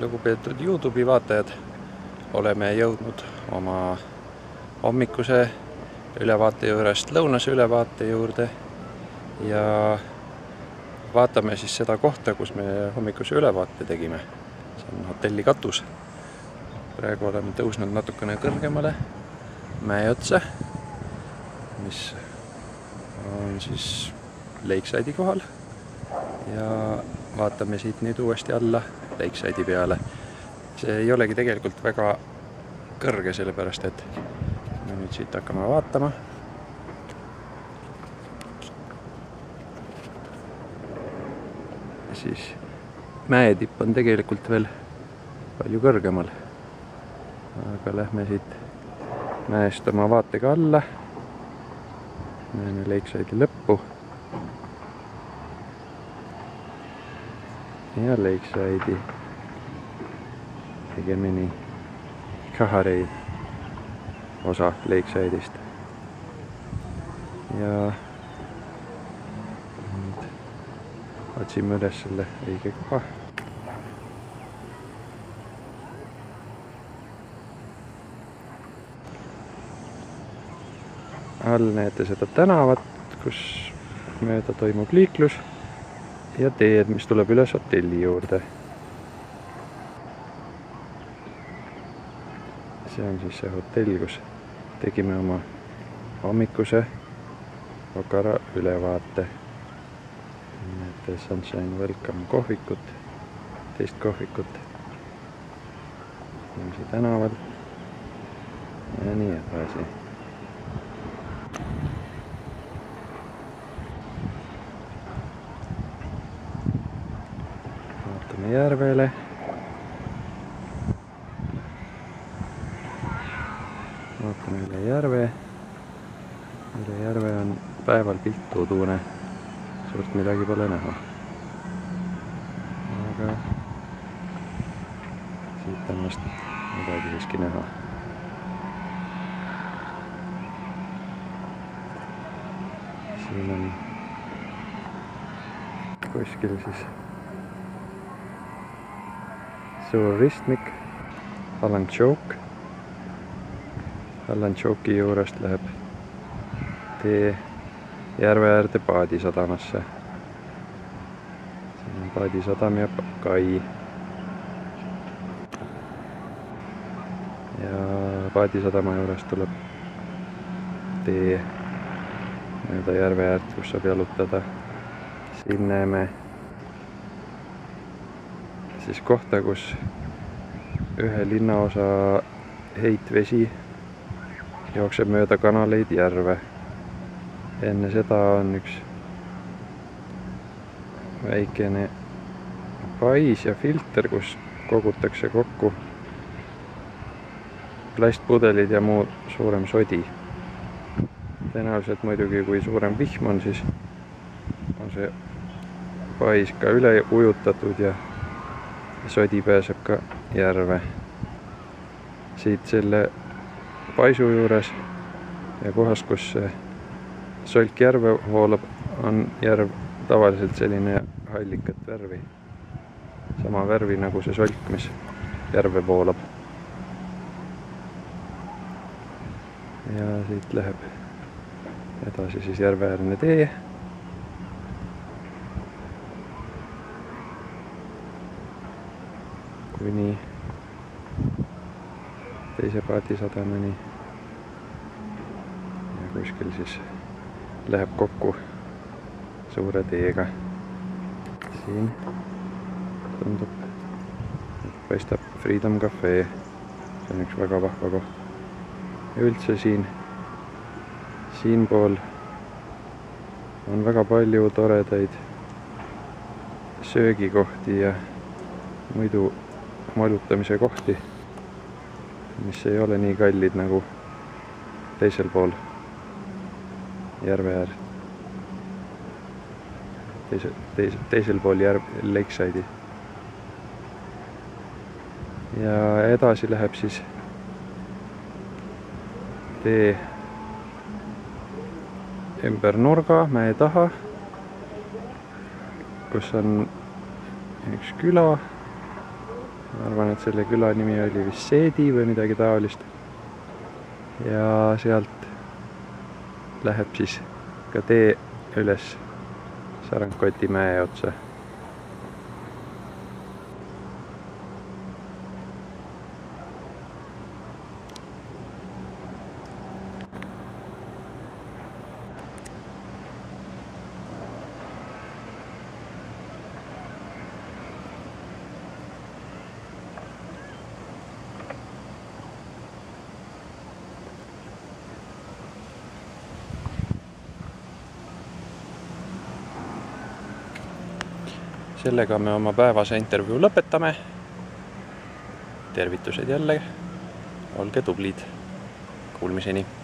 Lugupeetud YouTube'i vaatajad, oleme jõudnud oma hommikuse ülevaate juurest lõunase ülevaate juurde ja vaatame siis seda kohta, kus me hommikuse ülevaate tegime. See on hotelli katus. Praegu oleme tõusnud natukene kõrgemale mäe otsa, mis on siis Lakeside'i kohal ja vaatame siit nüüd uuesti alla Lakeside'i peale. See ei olegi tegelikult väga kõrge, sellepärast et me nüüd siit hakkame vaatama. Siis mäetipp on tegelikult veel palju kõrgemal. Aga lähme siit mäest oma vaatega alla. Näeme Lakeside'i lõppu. Ja Lakeside'i tegemini Kaharei osa Lakeside'ist. Ja nüüd otsime üles selle õige koha. All näete seda tänavat, kus mööda toimub liiklus ja teed, mis tuleb üles hotelli juurde. See on siis see hotell, kus tegime oma hommikuse Okara ülevaate. Näete Sunshine Welcome kohvikut, teist kohvikut. Inimesi tänaval ja nii edasi. Vaatame järvele. Vaatame üle järve. Üle järve on päeval pilt udune. Suurt midagi pole näha. Aga siit on vast midagi siiski näha. Siin on kuskil siis suur ristmik, Hallan-Choke. Hallan-Choke'i juurest läheb tee järve äärde paadisadamasse. Siin on paadisadam ja kai. Ja paadisadama juurest tuleb tee mööda järve äärt, kus saab jalutada. Siin näeme siis kohta, kus ühe linnaosa heitvesi jookseb mööda kanaleid järve. Enne seda on üks väikene pais ja filter, kus kogutakse kokku plastpudelid ja muu suurem sodi. Tõenäoliselt muidugi, kui suurem vihm on, siis on see pais ka üle ujutatud ja sodi pääseb ka järve. Siit selle paisu juures ja kohas, kus solk järve voolab, on järv tavaliselt selline hallikat värvi. Sama värvi nagu see solk, mis järve voolab. Ja siit läheb edasi siis järveäärne tee. Kuni teise paadisadamani ja kuskil siis läheb kokku suure teega. Siin tundub, et paistab Freedom Cafe. See on üks väga vahva koht. Ja üldse siinpool on väga palju toredaid söögikohti ja muidu malutamise kohti, mis ei ole nii kallid nagu teisel pool järve äär. Teisel pool Lakeside'i. Ja edasi läheb siis tee ümber nurga mäe taha, kus on üks küla ma arvan, et selle küla nimi oli vist Seedi või midagi taolist. Ja sealt läheb siis ka tee üles Sarangkoti mäe otsa. Sellega me oma päevase intervjuu lõpetame. Tervitused jälle, olge tublid. Kuulmiseni!